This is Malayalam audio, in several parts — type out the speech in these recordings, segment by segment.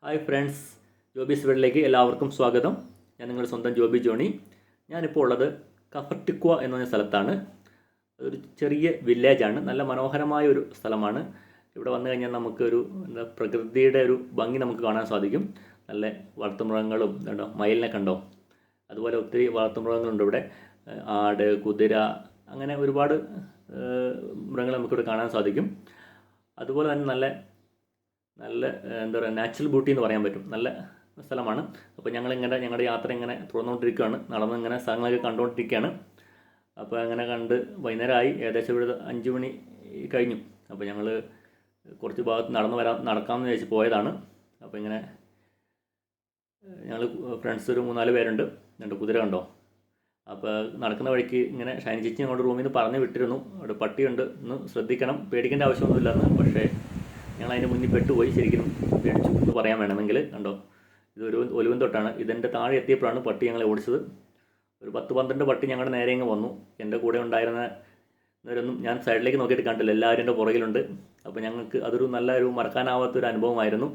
ഹായ് ഫ്രണ്ട്സ്, ജോബീസ് വീട്ടിലേക്ക് എല്ലാവർക്കും സ്വാഗതം. ഞാൻ നിങ്ങളുടെ സ്വന്തം ജോബി ജോണി. ഞാനിപ്പോൾ ഉള്ളത് കഫർ ടിക്വ എന്ന സ്ഥലത്താണ്. ഒരു ചെറിയ വില്ലേജാണ്, നല്ല മനോഹരമായ ഒരു സ്ഥലമാണ്. ഇവിടെ വന്നു കഴിഞ്ഞാൽ നമുക്കൊരു പ്രകൃതിയുടെ ഒരു ഭംഗി നമുക്ക് കാണാൻ സാധിക്കും. നല്ല വളർത്തുമൃഗങ്ങളും കണ്ടോ, മയിലിനെ കണ്ടോ, അതുപോലെ ഒത്തിരി വളർത്തുമൃഗങ്ങളുണ്ട് ഇവിടെ. ആട്, കുതിര, അങ്ങനെ ഒരുപാട് മൃഗങ്ങൾ നമുക്കിവിടെ കാണാൻ സാധിക്കും. അതുപോലെ തന്നെ നല്ല എന്താ പറയുക, നാച്ചുറൽ ബ്യൂട്ടി എന്ന് പറയാൻ പറ്റും. നല്ല സ്ഥലമാണ്. അപ്പോൾ ഞങ്ങളുടെ യാത്ര ഇങ്ങനെ തുടർന്നുകൊണ്ടിരിക്കുകയാണ്. നടന്നിങ്ങനെ സ്ഥലങ്ങളൊക്കെ കണ്ടുകൊണ്ടിരിക്കുകയാണ്. അപ്പോൾ അങ്ങനെ കണ്ട് വൈകുന്നേരമായി, ഏകദേശം ഇവിടെ 5 മണി കഴിഞ്ഞു. അപ്പോൾ ഞങ്ങൾ കുറച്ച് ഭാഗത്ത് നടക്കാമെന്ന് വിചാരിച്ച് പോയതാണ്. അപ്പോൾ ഇങ്ങനെ ഞങ്ങൾ ഫ്രണ്ട്സ് ഒരു 3-4 പേരുണ്ട്. 2 കുതിര കണ്ടോ. അപ്പോൾ നടക്കുന്ന വഴിക്ക് ഇങ്ങനെ ഷൈനി ചേച്ചി ഞങ്ങളുടെ റൂമിൽ നിന്ന് പറഞ്ഞു വിട്ടിരുന്നു, അവിടെ പട്ടിയുണ്ട്, ഒന്ന് ശ്രദ്ധിക്കണം, പേടിക്കേണ്ട ആവശ്യമൊന്നുമില്ലെന്ന്. പക്ഷേ ഞങ്ങൾ അതിന് മുന്നിൽ പെട്ടുപോയി, ശരിക്കും പേടിച്ചു എന്ന് പറയാൻ വേണമെങ്കിൽ. കണ്ടോ, ഇതൊരു ഒലുവൻ തൊട്ടാണ്. ഇതിൻ്റെ താഴെ എത്തിയപ്പോഴാണ് പട്ടി ഞങ്ങളെ ഓടിച്ചത്. ഒരു 10-12 പട്ടി ഞങ്ങളുടെ നേരെ ഇങ്ങ് വന്നു. എൻ്റെ കൂടെ ഉണ്ടായിരുന്നവരൊന്നും ഞാൻ സൈഡിലേക്ക് നോക്കിയിട്ട് കണ്ടില്ല, എല്ലാവരും എൻ്റെ പുറകിലുണ്ട്. അപ്പോൾ ഞങ്ങൾക്ക് അതൊരു നല്ലൊരു മറക്കാനാവാത്തൊരു അനുഭവമായിരുന്നു.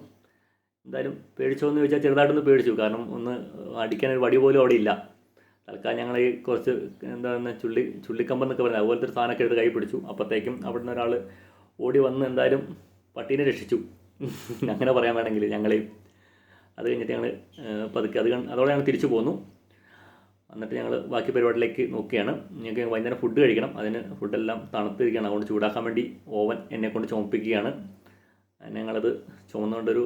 എന്തായാലും പേടിച്ചോന്ന് ചോദിച്ചാൽ ചെറുതായിട്ടൊന്ന് പേടിച്ചു, കാരണം ഒന്ന് അടിക്കാനൊരു വടി പോലും അവിടെ ഇല്ല. തൽക്കാലം ഞങ്ങൾ ഈ കുറച്ച് എന്താണ് ചുള്ളിക്കമ്പം എന്നൊക്കെ പറയുന്നത്, അതുപോലത്തെ ഒരു സാധനമൊക്കെ എടുത്ത് കൈ പിടിച്ചു. അപ്പോഴത്തേക്കും അവിടെ നിന്ന് ഒരാൾ ഓടി വന്ന് എന്തായാലും പട്ടീനെ രക്ഷിച്ചു, അങ്ങനെ പറയാൻ വേണമെങ്കിൽ ഞങ്ങളെയും. അത് കഴിഞ്ഞിട്ട് ഞങ്ങൾ പതുക്കെ അതോടെ ഞങ്ങൾ തിരിച്ചു പോന്നു. എന്നിട്ട് ഞങ്ങൾ ബാക്കി പരിപാടിയിലേക്ക് നോക്കുകയാണ്. ഞങ്ങൾക്ക് വൈകുന്നേരം ഫുഡ് കഴിക്കണം. അതിന് ഫുഡെല്ലാം തണുത്തിരിക്കുകയാണ്, അതുകൊണ്ട് ചൂടാക്കാൻ വേണ്ടി ഓവൻ എന്നെ കൊണ്ട് ചുമപ്പിക്കുകയാണ്. ഞങ്ങളത് ചുമന്നുകൊണ്ടൊരു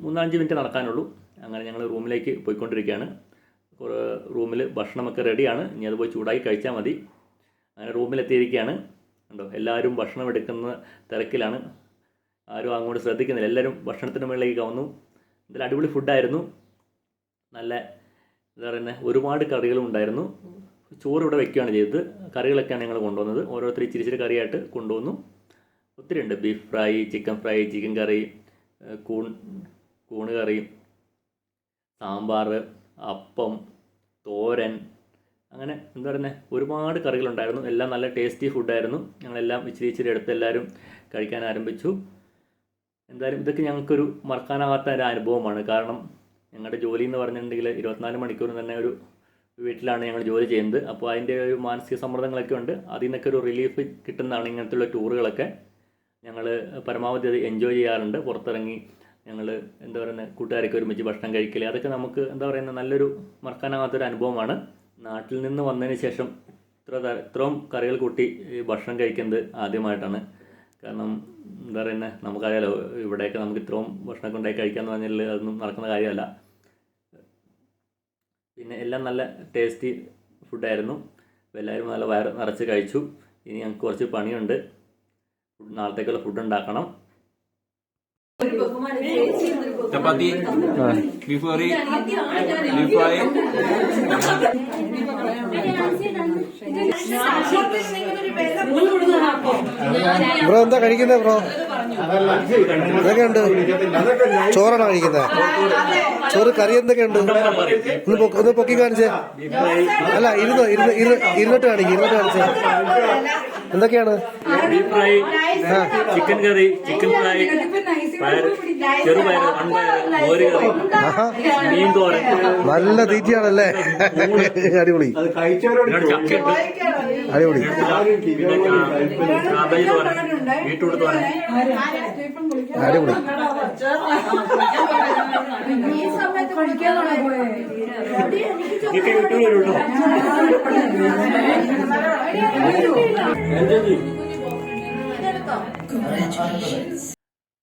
3-5 മിനിറ്റ് നടക്കാനുള്ളൂ. അങ്ങനെ ഞങ്ങൾ റൂമിലേക്ക് പോയിക്കൊണ്ടിരിക്കുകയാണ്. റൂമിൽ ഭക്ഷണമൊക്കെ റെഡിയാണ്, ഇനി അത് പോയി ചൂടാക്കി കഴിച്ചാൽ മതി. അങ്ങനെ റൂമിലെത്തിയിരിക്കുകയാണ്. കണ്ടോ, എല്ലാവരും ഭക്ഷണം എടുക്കുന്ന തിരക്കിലാണ്, ആരും അങ്ങോട്ട് ശ്രദ്ധിക്കുന്നില്ല. എല്ലാവരും ഭക്ഷണത്തിന് മുകളിലേക്ക് വന്നു. എന്തായാലും അടിപൊളി ഫുഡായിരുന്നു. നല്ല എന്താ പറയുന്നത്, ഒരുപാട് കറികളും ഉണ്ടായിരുന്നു. ചോറ് ഇവിടെ വയ്ക്കുകയാണ് ചെയ്തത്. കറികളൊക്കെയാണ് ഞങ്ങൾ കൊണ്ടുവന്നത്. ഓരോരുത്തർ ഇച്ചിരി കറിയായിട്ട് കൊണ്ടുവന്നു. ഒത്തിരി ഉണ്ട്. Beef fry, chicken fry, chicken curry, കൂണ് കറി, സാമ്പാർ, അപ്പം, തോരൻ, അങ്ങനെ എന്താ പറയുന്നത്, ഒരുപാട് കറികളുണ്ടായിരുന്നു. എല്ലാം നല്ല ടേസ്റ്റി ഫുഡായിരുന്നു. ഞങ്ങളെല്ലാം ഇച്ചിരി എടുത്ത് എല്ലാവരും കഴിക്കാൻ ആരംഭിച്ചു. എന്തായാലും ഇതൊക്കെ ഞങ്ങൾക്കൊരു മറക്കാനാവാത്ത ഒരു അനുഭവമാണ്. കാരണം ഞങ്ങളുടെ ജോലി എന്ന് പറഞ്ഞിട്ടുണ്ടെങ്കിൽ 24 മണിക്കൂർ തന്നെ ഒരു വീട്ടിലാണ് ഞങ്ങൾ ജോലി ചെയ്യുന്നത്. അപ്പോൾ അതിൻ്റെ ഒരു മാനസിക സമ്മർദ്ദങ്ങളൊക്കെ ഉണ്ട്. അതിൽ നിന്നൊക്കെ ഒരു റിലീഫ് കിട്ടുന്നതാണ് ഇങ്ങനത്തുള്ള ടൂറുകളൊക്കെ. ഞങ്ങൾ പരമാവധി അത് എൻജോയ് ചെയ്യാറുണ്ട്. പുറത്തിറങ്ങി ഞങ്ങൾ എന്താ പറയുന്നത്, കൂട്ടുകാരൊക്കെ ഒരുമിച്ച് ഭക്ഷണം കഴിക്കൽ, അതൊക്കെ നമുക്ക് എന്താ പറയുന്നത്, നല്ലൊരു മറക്കാനാവാത്തൊരു അനുഭവമാണ്. നാട്ടിൽ നിന്ന് വന്നതിന് ശേഷം ഇത്രയും കറികൾ കൂട്ടി ഭക്ഷണം കഴിക്കുന്നത് ആദ്യമായിട്ടാണ്. കാരണം എന്താ പറയുന്നത്, നമുക്കറിയാലോ, ഇവിടെയൊക്കെ നമുക്ക് ഇത്രയും ഭക്ഷണമൊക്കെ ഉണ്ടാക്കി കഴിക്കാമെന്ന് പറഞ്ഞാൽ അതൊന്നും നടക്കുന്ന കാര്യമല്ല. പിന്നെ എല്ലാം നല്ല ടേസ്റ്റി ഫുഡായിരുന്നു. എല്ലാവരും നല്ല വയറ് നിറച്ച് കഴിച്ചു. ഇനി ഞങ്ങൾക്ക് കുറച്ച് പണിയുണ്ട്. നാളത്തേക്കുള്ള ഫുഡ് ഉണ്ടാക്കണം. ചപ്പാത്തി, ബീഫ് കറി, ബീഫ് ഫ്രൈ. ബ്രോ എന്താ കഴിക്കുന്നത്? ബ്രോ എന്തൊക്കെയുണ്ട്? ചോറാണോ കഴിക്കുന്നത്? ചോറ് കറി എന്തൊക്കെയുണ്ട്? ഒന്ന് പൊക്കി കാണിച്ചേ. അല്ല, ഇരുന്നിട്ട് കാണിച്ചേ. എന്തൊക്കെയാണ്? ബീഫ് ഫ്രൈ, ചിക്കൻ കറി, ചിക്കൻ ഫ്രൈ, ചെറുപയർ, മോര് കറി, മീൻ തോരൻ. നല്ല തീറ്റയാണല്ലേ. അടിപൊളി അടിപൊളി. കാബേജ് തോരൻ, ബീട്രൂട്ട് തോരൻ. അടിപൊളി.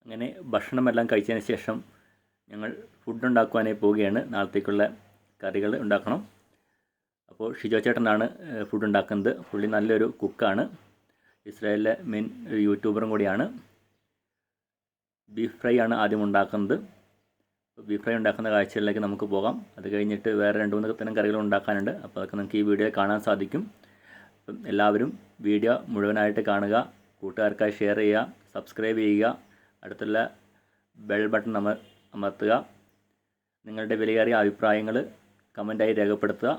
അങ്ങനെ ഭക്ഷണമെല്ലാം കഴിച്ചതിന് ശേഷം ഞങ്ങൾ ഫുഡ് ഉണ്ടാക്കുവാനായി പോവുകയാണ്. നാളത്തേക്കുള്ള കറികൾ ഉണ്ടാക്കണം. അപ്പോൾ ഷിജോ ചേട്ടനാണ് ഫുഡ് ഉണ്ടാക്കുന്നത്. പുള്ളി നല്ലൊരു കുക്കാണ്, ഇസ്രായേലിലെ മെയിൻ യൂട്യൂബറും കൂടിയാണ്. ബീഫ് ഫ്രൈ ആണ് ആദ്യം ഉണ്ടാക്കുന്നത്. ബീഫ് ഫ്രൈ ഉണ്ടാക്കുന്ന കാഴ്ചകളിലേക്ക് നമുക്ക് പോകാം. അത് കഴിഞ്ഞിട്ട് വേറെ 2-3 തരം കറികൾ ഉണ്ടാക്കാനുണ്ട്. അപ്പോൾ അതൊക്കെ നമുക്ക് ഈ വീഡിയോയിൽ കാണാൻ സാധിക്കും. അപ്പം എല്ലാവരും വീഡിയോ മുഴുവനായിട്ട് കാണുക, കൂട്ടുകാർക്കായി ഷെയർ ചെയ്യുക, സബ്സ്ക്രൈബ് ചെയ്യുക, അടുത്തുള്ള ബെൽ ബട്ടൺ അമർത്തുക. നിങ്ങളുടെ വിലയേറിയ അഭിപ്രായങ്ങൾ കമൻറ്റായി രേഖപ്പെടുത്തുക.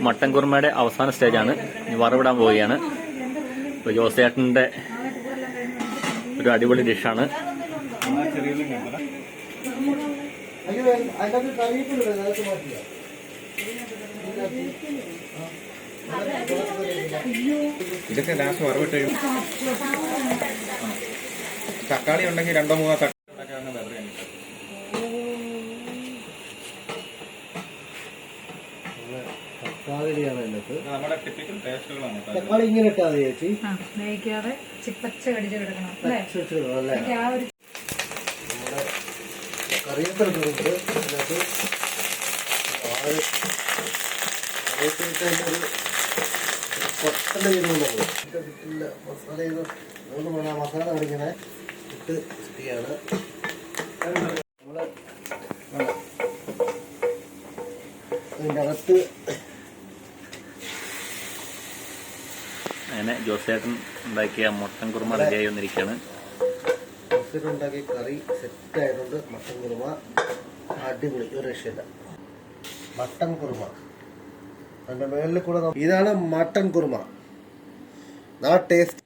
മട്ടൻ കുറുമയുടെ അവസാന സ്റ്റേജാണ്. ഇനി വറവിടാൻ പോവുകയാണ്. ഇപ്പോൾ ജോസേട്ടൻ്റെ ഒരു അടിപൊളി ഡിഷാണ്. ഇതൊക്കെ ലാസ്റ്റ് വറവിട്ട് തക്കാളി ഉണ്ടെങ്കിൽ 2-3 തക്കാളി നമ്മുടെ ടിപ്പിക്കൽ ടേസ്റ്റുകളാണ്. തക്കാളി ഇങ്ങനെ ഇട്ടാ മതി ചേച്ചി, വേവിക്കാതെ പച്ച കടിച്ച് കിടക്കണം അല്ലേ? നമ്മുടെ കറിവേപ്പിലുണ്ട് അതിനകത്ത് പൊട്ടൻ്റെ കിട്ടില്ല. മസാല ചെയ്ത് അതുകൊണ്ട് മസാല കാണിക്കണേ ഇട്ട് ചെയ്യാണ് നമ്മള് അതിൻ്റെ അകത്ത്. അങ്ങനെ ജോസേട്ടൻ ഉണ്ടാക്കിയ മട്ടൻ കുറുമ റെഡിയായി വന്നിരിക്കുകയാണ്. ഉണ്ടാക്കിയ കറി സെറ്റ് ആയതുകൊണ്ട് മട്ടൻ കുറുമ അടിപൊളി, ഒരു രക്ഷയില്ല. മട്ടൻ കുറുമ അതിന്റെ മേളിൽ കൂടെ ഇതാണ് മട്ടൻ കുറുമ. നല്ല ടേസ്റ്റ്.